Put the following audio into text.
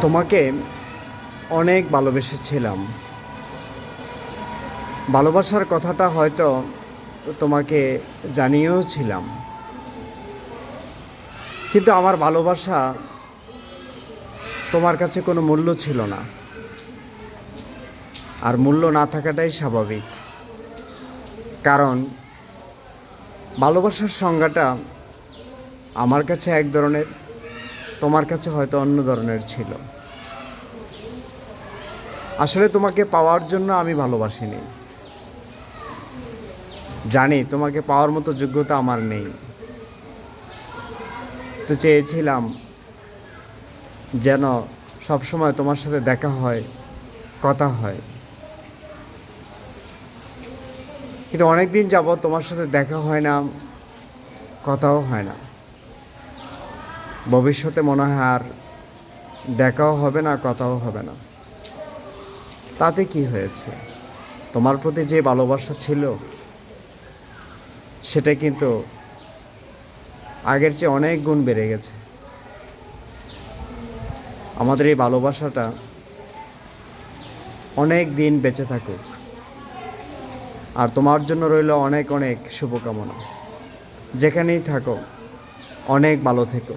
তোমাকে অনেক ভালোবেসেছিলাম। ভালোবাসার কথাটা হয়তো তোমাকে জানিয়েও ছিলাম, কিন্তু আমার ভালোবাসা তোমার কাছে কোনো মূল্য ছিল না। আর মূল্য না থাকাটাই স্বাভাবিক, কারণ ভালোবাসার সংজ্ঞাটা আমার কাছে এক ধরনের, তোমার কাছে হয়তো অন্য ধরনের ছিল। আসলে তোমাকে পাওয়ার জন্য আমি ভালোবাসিনি। জানি তোমাকে পাওয়ার মতো যোগ্যতা আমার নেই, তো চেয়েছিলাম যেন সবসময় তোমার সাথে দেখা হয়, কথা হয়। কিন্তু অনেক দিন যাবৎ তোমার সাথে দেখা হয় না, কথাও হয় না। ভবিষ্যতে মনে হয় আর দেখাও হবে না, কথাও হবে না। তাতে কি হয়েছে? তোমার প্রতি যে ভালোবাসা ছিল সেটা কিন্তু আগের চেয়ে অনেক গুণ বেড়ে গেছে। আমাদের এই ভালোবাসাটা অনেক দিন বেঁচে থাকুক, আর তোমার জন্য রইল অনেক অনেক শুভকামনা। যেখানেই থাকো অনেক ভালো থেকো।